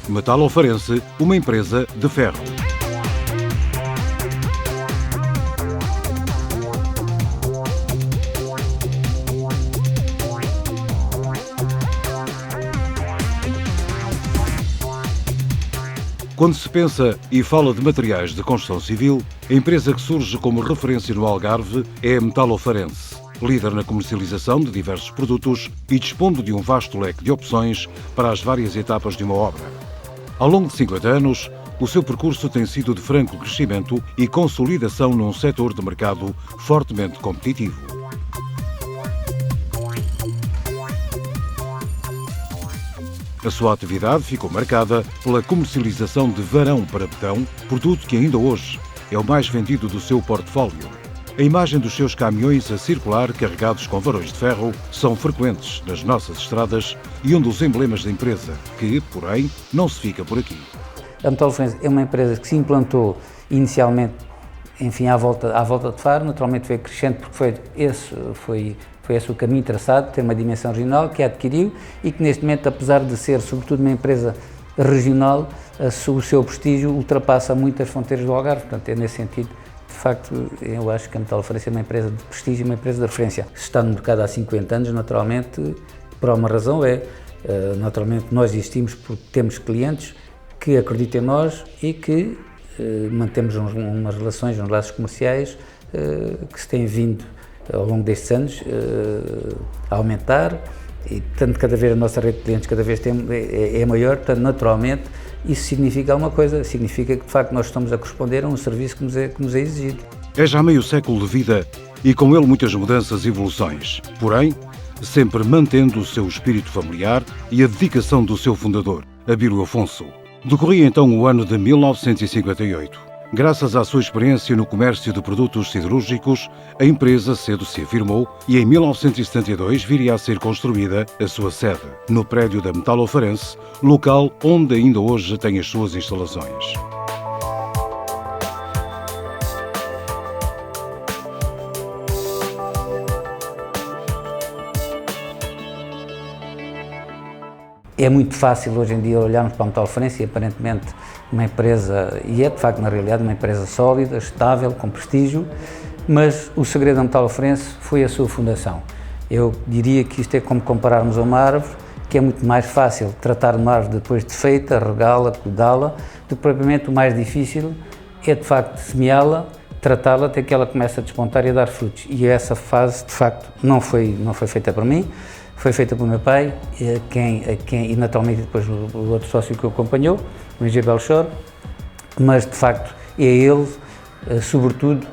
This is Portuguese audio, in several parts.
Metalofarense, uma empresa de ferro. Quando se pensa e fala de materiais de construção civil, a empresa que surge como referência no Algarve é a Metalofarense, líder na comercialização de diversos produtos e dispondo de um vasto leque de opções para as várias etapas de uma obra. Ao longo de 50 anos, o seu percurso tem sido de franco crescimento e consolidação num setor de mercado fortemente competitivo. A sua atividade ficou marcada pela comercialização de varão para betão, produto que ainda hoje é o mais vendido do seu portfólio. A imagem dos seus caminhões a circular carregados com varões de ferro são frequentes nas nossas estradas e um dos emblemas da empresa, que, porém, não se fica por aqui. A Metalofarense é uma empresa que se implantou inicialmente, à volta de Faro, naturalmente foi crescente porque foi esse o caminho traçado, tem uma dimensão regional que a adquiriu e que neste momento, apesar de ser sobretudo uma empresa regional, o seu prestígio ultrapassa muitas fronteiras do Algarve, portanto é nesse sentido, de facto, eu acho que a Metalofarense é uma empresa de prestígio, uma empresa de referência. Está no mercado há 50 anos, naturalmente, por uma razão naturalmente nós existimos porque temos clientes que acreditam em nós e que mantemos umas relações, uns laços comerciais que se têm vindo ao longo destes anos a aumentar e, portanto, cada vez a nossa rede de clientes é maior, portanto, naturalmente, isso significa alguma coisa, significa que, de facto, nós estamos a corresponder a um serviço que nos é exigido. É já meio século de vida e com ele muitas mudanças e evoluções, porém, sempre mantendo o seu espírito familiar e a dedicação do seu fundador, Abílio Afonso. Decorria então o ano de 1958. Graças à sua experiência no comércio de produtos siderúrgicos, a empresa cedo se afirmou e em 1972 viria a ser construída a sua sede, no prédio da Metalofarense, local onde ainda hoje tem as suas instalações. É muito fácil hoje em dia olharmos para a Metalofarense e aparentemente uma empresa, e é de facto na realidade uma empresa sólida, estável, com prestígio, mas o segredo da Metalofarense foi a sua fundação. Eu diria que isto é como compararmos a uma árvore, que é muito mais fácil tratar uma árvore depois de feita, regá-la, cuidá-la, do que propriamente o mais difícil é de facto semeá-la, tratá-la até que ela comece a despontar e a dar frutos. E essa fase de facto não foi feita por mim, foi feita pelo meu pai, e naturalmente depois o outro sócio que o acompanhou, o engenheiro Belchor, mas de facto é ele, sobretudo,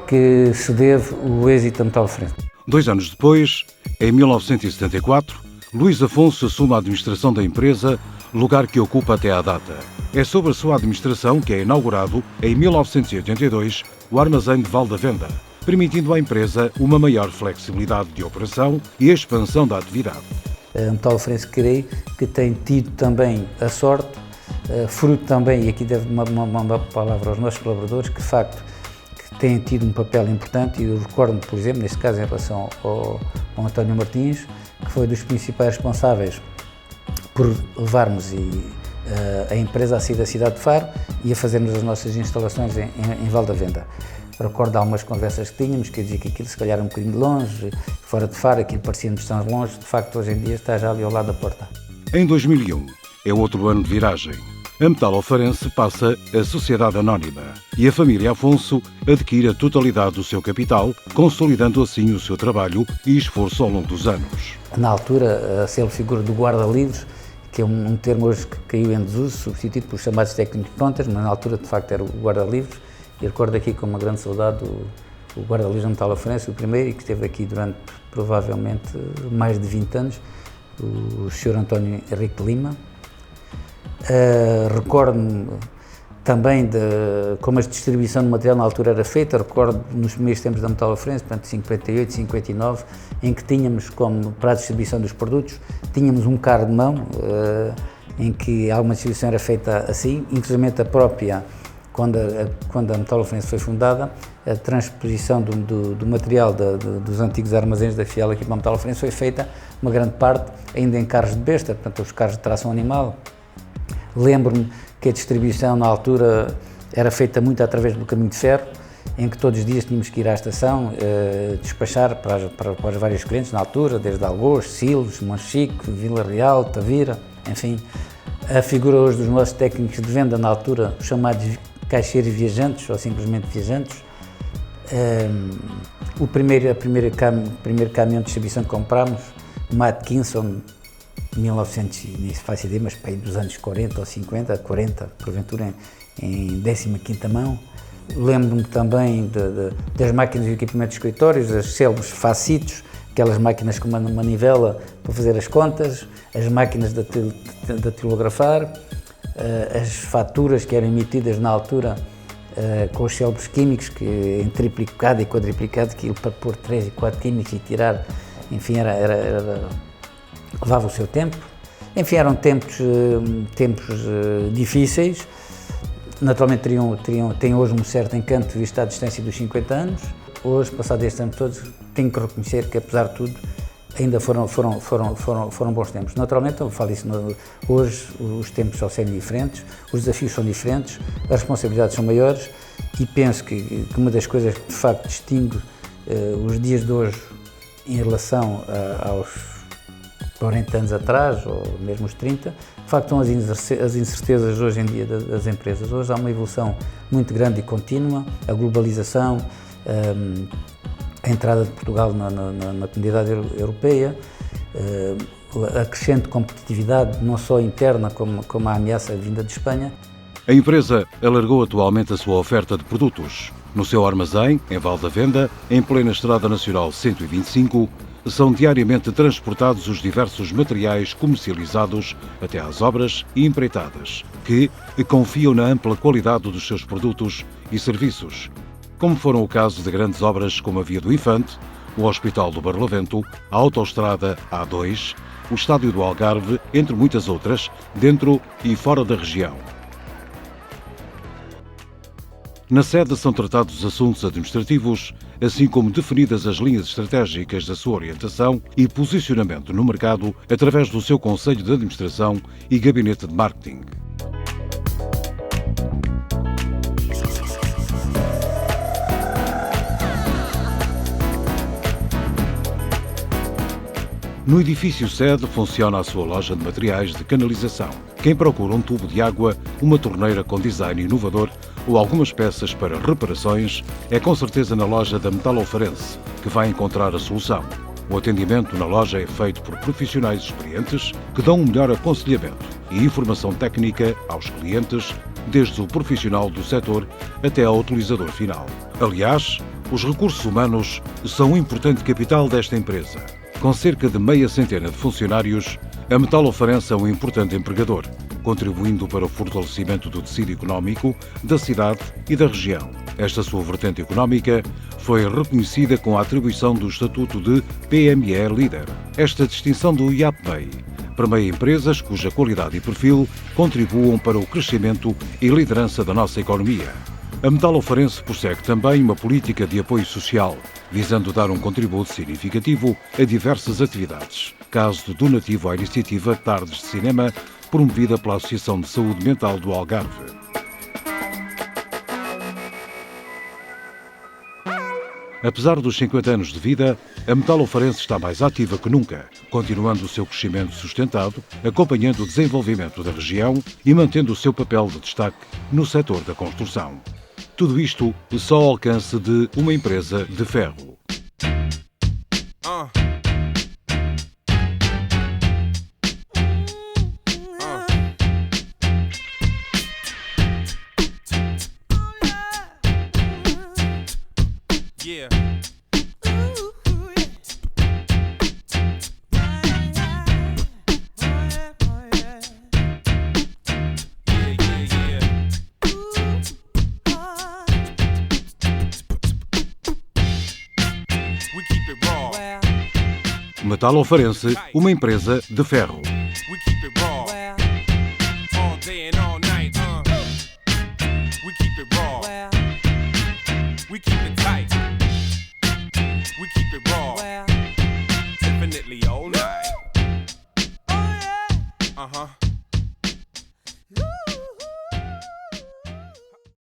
que se deve o êxito da Metalofarense. 2 anos depois, em 1974, Luís Afonso assume a administração da empresa, lugar que ocupa até à data. É sobre a sua administração que é inaugurado, em 1982, o armazém de Valdavenda, permitindo à empresa uma maior flexibilidade de operação e expansão da atividade. A Metalofarense, creio que tem tido também a sorte, fruto também, e aqui devo uma palavra aos nossos colaboradores, que de facto que têm tido um papel importante, e eu recordo-me, por exemplo, neste caso em relação ao António Martins, que foi dos principais responsáveis por levarmos a empresa a sair da cidade de Faro e a fazermos as nossas instalações em Valdavenda. Recordo algumas conversas que tínhamos, que eu dizia que aquilo se calhar era um bocadinho de longe, fora de Faro, aquilo parecia-nos tão longe, de facto hoje em dia está já ali ao lado da porta. Em 2001, é outro ano de viragem. A Metalofarense passa a Sociedade Anónima e a família Afonso adquire a totalidade do seu capital, consolidando assim o seu trabalho e esforço ao longo dos anos. Na altura, a célebre figura do guarda-livros, que é um termo hoje que caiu em desuso, substituído pelos chamados técnicos de pontas, mas na altura de facto era o guarda-livros. E recordo aqui com uma grande saudade o guarda-livros da Metalofarense, o primeiro, e que esteve aqui durante provavelmente mais de 20 anos, o Sr. António Henrique de Lima. Recordo-me também de como a distribuição de material na altura era feita, recordo nos primeiros tempos da Metalofarense, portanto 58, 59, em que tínhamos como, para a distribuição dos produtos, tínhamos um carro de mão, em que alguma distribuição era feita assim, inclusive a própria, quando a Metalofarense foi fundada, a transposição do material dos antigos armazéns da Fiel aqui para a Metalofarense foi feita, uma grande parte, ainda em carros de besta, portanto os carros de tração animal, Lembro-me que a distribuição na altura era feita muito através do caminho de ferro, em que todos os dias tínhamos que ir à estação despachar para os vários clientes na altura, desde Algoz, Silos, Monchique, Vila Real, Tavira, enfim. A figura hoje dos nossos técnicos de venda na altura, chamados caixeiros viajantes ou simplesmente viajantes. O primeiro caminhão de distribuição que comprámos, uma Atkinson, 1900, nem se faz ideia, mas para aí dos anos 40 ou 50, 40, porventura em 15ª mão. Lembro-me também das máquinas de equipamento de escritórios, as célebres facitos, aquelas máquinas com uma manivela para fazer as contas, as máquinas de datilografar, as faturas que eram emitidas na altura com os célebres químicos, que em triplicado e quadriplicado, aquilo para pôr 3 e 4 químicos e tirar, enfim, levava o seu tempo. Enfim, eram tempos difíceis. Naturalmente têm hoje um certo encanto visto à distância dos 50 anos. Hoje, passado este ano todos, tenho que reconhecer que, apesar de tudo, ainda foram bons tempos. Naturalmente, eu falo isso, hoje os tempos são sempre diferentes, os desafios são diferentes, as responsabilidades são maiores e penso que uma das coisas que de facto distingue os dias de hoje em relação aos 40 anos atrás, ou mesmo os 30, de facto são as incertezas hoje em dia das empresas. Hoje há uma evolução muito grande e contínua, a globalização, a entrada de Portugal na comunidade europeia, a crescente competitividade, não só interna como a ameaça vinda de Espanha. A empresa alargou atualmente a sua oferta de produtos. No seu armazém, em Val da Venda, em plena Estrada Nacional 125, são diariamente transportados os diversos materiais comercializados até às obras e empreitadas, que confiam na ampla qualidade dos seus produtos e serviços, como foram o caso de grandes obras como a Via do Infante, o Hospital do Barlavento, a Autoestrada A2, o Estádio do Algarve, entre muitas outras, dentro e fora da região. Na sede são tratados assuntos administrativos, assim como definidas as linhas estratégicas da sua orientação e posicionamento no mercado através do seu Conselho de Administração e Gabinete de Marketing. No edifício sede funciona a sua loja de materiais de canalização. Quem procura um tubo de água, uma torneira com design inovador ou algumas peças para reparações, é com certeza na loja da Metalofarense que vai encontrar a solução. O atendimento na loja é feito por profissionais experientes que dão um melhor aconselhamento e informação técnica aos clientes, desde o profissional do setor até ao utilizador final. Aliás, os recursos humanos são um importante capital desta empresa. Com cerca de meia centena de funcionários, a Metalofarense é um importante empregador, contribuindo para o fortalecimento do tecido económico da cidade e da região. Esta sua vertente económica foi reconhecida com a atribuição do Estatuto de PME Líder. Esta distinção do IAPMEI permeia empresas cuja qualidade e perfil contribuam para o crescimento e liderança da nossa economia. A Metalofarense prossegue também uma política de apoio social, visando dar um contributo significativo a diversas atividades. Caso donativo à iniciativa Tardes de Cinema, promovida pela Associação de Saúde Mental do Algarve. Apesar dos 50 anos de vida, a Metalofarense está mais ativa que nunca, continuando o seu crescimento sustentado, acompanhando o desenvolvimento da região e mantendo o seu papel de destaque no setor da construção. Tudo isto só ao alcance de uma empresa de ferro. Metalofarense, uma empresa de ferro. Uh-huh.